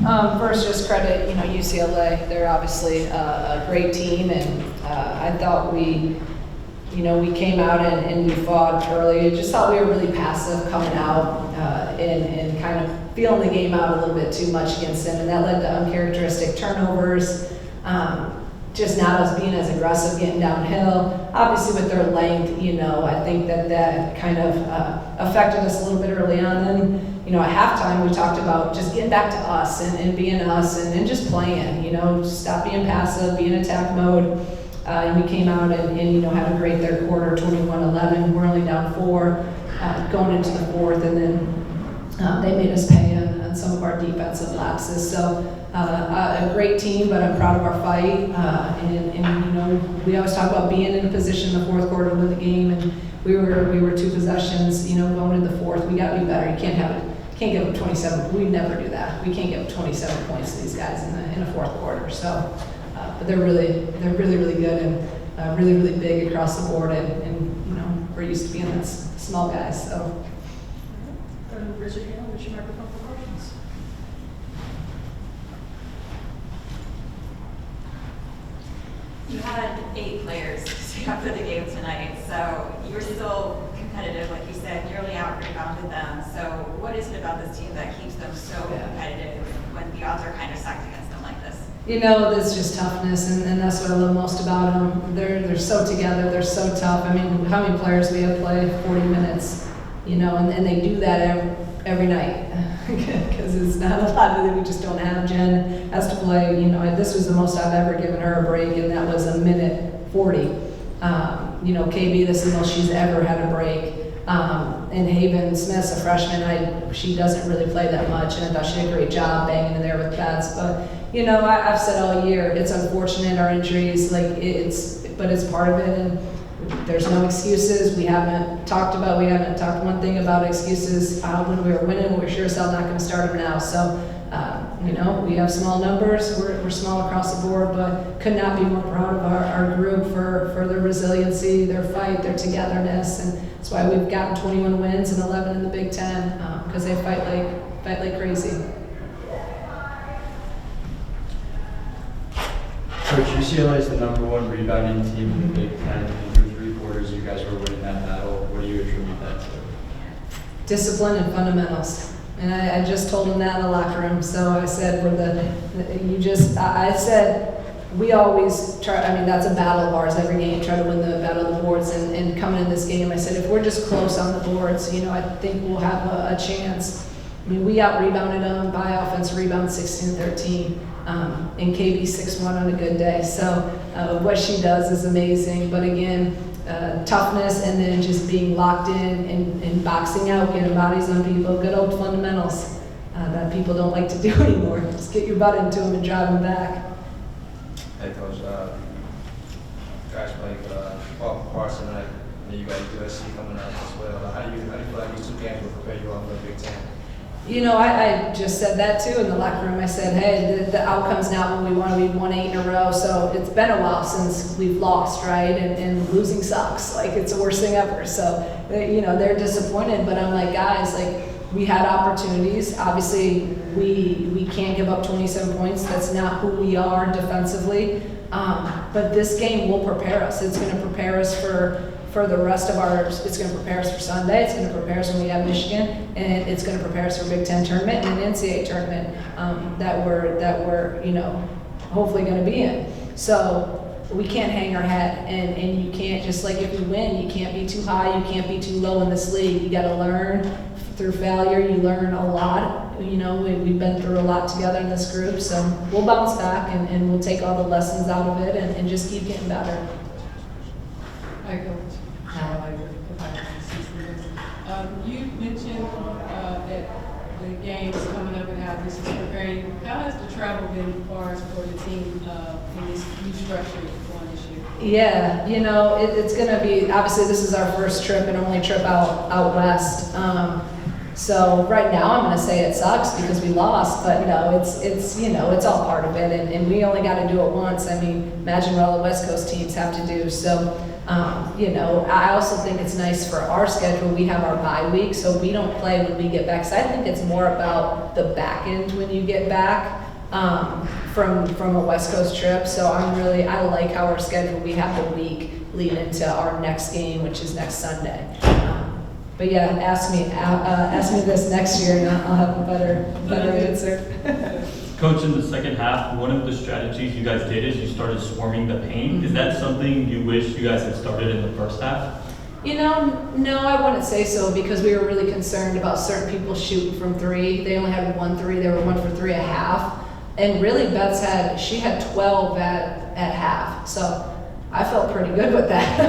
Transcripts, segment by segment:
First, just credit, UCLA. They're obviously a great team, and I thought we came out and we fought early. Just thought we were really passive coming out and kind of feeling the game out a little bit too much against them, and that led to uncharacteristic turnovers. Just not as being as aggressive getting downhill. Obviously with their length, I think that kind of affected us a little bit early on. And, at halftime we talked about just getting back to us and being us and just playing, stop being passive, be in attack mode. And we came out and had a great third quarter, 21-11. We're only down 4 going into the fourth, and then they made us pay on some of our defensive lapses. So a great team, but I'm proud of our fight. And we always talk about being in a position in the fourth quarter to win the game, and we were 2 possessions, going into the fourth. We got to be better. You can't give up 27. We never do that. We can't give up 27 points to these guys in the fourth quarter. So, but they're really good and really big across the board, and we're used to being that small guys. So. Raise your hand. Where's your microphone for questions? You had 8 players after the game tonight, so you were still competitive, like you said, nearly out-rebounded them. So what is it about this team that keeps them so competitive when the odds are kind of stacked against them like this? There's just toughness, and that's what I love most about them. They're so together, they're so tough. I mean, how many players we have play 40 minutes, and they do that every night because it's not a lot that we just don't have. Jen has to play, this was the most I've ever given her a break, and that was a minute 40. KB, this is the most she's ever had a break. And Haven Smith's a freshman. She doesn't really play that much, and I thought she did a great job banging in there with bets. But I've said all year, it's unfortunate our injuries, but it's part of it, and there's no excuses. We haven't talked one thing about excuses when we were winning. We're sure as hell not going to start them now. So, we have small numbers. We're small across the board, but could not be more proud of our group for their resiliency, their fight, their togetherness, and that's why we've gotten 21 wins and 11 in the Big Ten, because they fight like crazy. Coach, UCLA is the #1 rebounding team in the Big Ten, and through 3 quarters, you guys were winning that battle. What do you attribute that to? Discipline and fundamentals. And I just told them that in the locker room. So I said, I said, we always try, that's a battle of ours every game, try to win the battle of the boards. And coming in this game, I said, if we're just close on the boards, I think we'll have a chance. We out-rebounded them by offensive rebound 16-13. And KB 6'1" on a good day. So what she does is amazing. But again, toughness, and then just being locked in and boxing out, getting bodies on people, good old fundamentals that people don't like to do anymore. Just get your butt into them and drive them back. Hey Coach, guys playing Paul Parson tonight, and you got USC coming up as well. How do you feel like these 2 games will prepare you all for the Big Ten? I just said that too in the locker room. I said, hey, the outcome's not what we want. We've won 8 in a row, so it's been a while since we've lost, right? And losing sucks. It's the worst thing ever. So, they're disappointed, but I'm like, guys, we had opportunities. Obviously, we can't give up 27 points. That's not who we are defensively. But this game will prepare us. It's going to prepare us for the rest of it's going to prepare us for Sunday. It's going to prepare us when we have Michigan, and it's going to prepare us for Big Ten tournament and an NCAA tournament that we're hopefully going to be in. So we can't hang our head, and you can't just if you win, you can't be too high, you can't be too low in this league. You got to learn through failure. You learn a lot. We've been through a lot together in this group, so we'll bounce back and we'll take all the lessons out of it and just keep getting better. Hi, Coach. You mentioned that the games coming up and how this is preparing. How has the travel been far as for the team in this new structure going this year? Yeah, it's going to be, obviously this is our first trip and only trip out west. So right now, I'm gonna say it sucks because we lost, but no, it's you know, it's all part of it, and we only gotta do it once. I mean, imagine what all the West Coast teams have to do, so, you know, I also think it's nice for our schedule, we have our bye week, so we don't play when we get back, so I think it's more about the back end when you get back, from a West Coast trip, so I like how our schedule, we have the week leading into our next game, which is next Sunday. But yeah, ask me this next year and I'll have a better answer. Coach, in the second half, one of the strategies you guys did is you started swarming the paint. Is that something you wish you guys had started in the first half? You know, no, I wouldn't say so because we were really concerned about certain people shooting from three. They only had 1 3, they were 1 for 3 at half. And really Beth's had 12 at half. So I felt pretty good with that,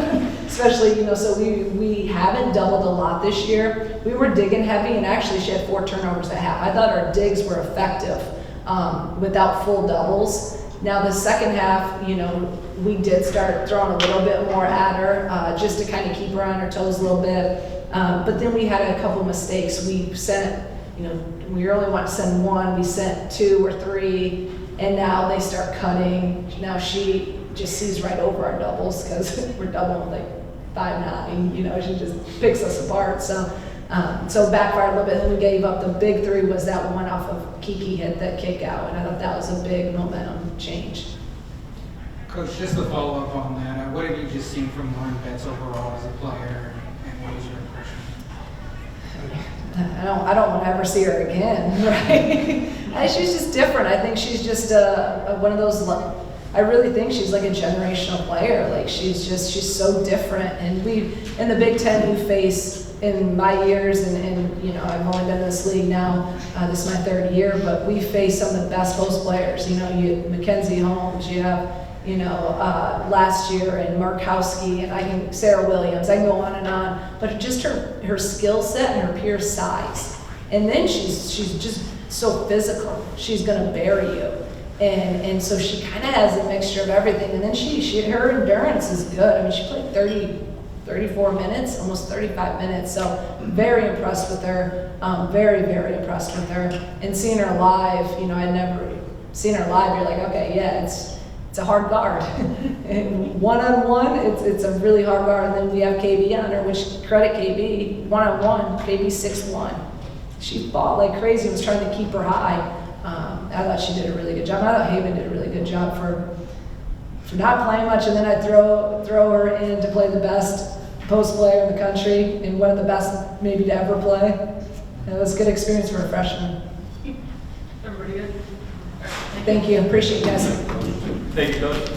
especially, you know, so we haven't doubled a lot this year. We were digging heavy, and actually she had 4 turnovers at half. I thought our digs were effective without full doubles. Now the second half, you know, we did start throwing a little bit more at her just to kind of keep her on her toes a little bit. But then we had a couple mistakes. We sent, you know, we only want to send 1, we sent 2 or 3, and now they start cutting. Now she just sees right over our doubles because we're doubling like 5'9", you know, she just picks us apart. So backfired a little bit. Then we gave up the big 3 was that one off of Kiki hit that kick out, and I thought that was a big momentum change. Coach, just to follow up on that, what have you just seen from Lauren Betts overall as a player, and what is your impression? I don't want to ever see her again, right? She's just different. I think she's just one of those. I really think she's like a generational player. Like she's so different. And in the Big Ten, we face in my years, and you know, I've only been in this league now. This is my 3rd year, but we face some of the best post players. You know, you Mackenzie Holmes, you have, you know, last year, and Markowski, and Sarah Williams. I can go on and on. But just her skill set and her pure size. And then she's just so physical. She's gonna bury you. And so she kind of has a mixture of everything. And then her endurance is good. I mean, she played 34 minutes, almost 35 minutes. So very impressed with her. Very, very impressed with her. And seeing her live, you know, I'd never seen her live. You're like, okay, yeah, it's a hard guard. And one-on-one, it's a really hard guard. And then we have KB on her, which credit KB, one-on-one, KB 6'1". She fought like crazy, was trying to keep her high. I thought she did a really good job. I thought Haven did a really good job for not playing much, and then I throw her in to play the best post player in the country and one of the best maybe to ever play. It was a good experience for a freshman. Everybody good? Thank you. Appreciate you guys. Thank you, Coach.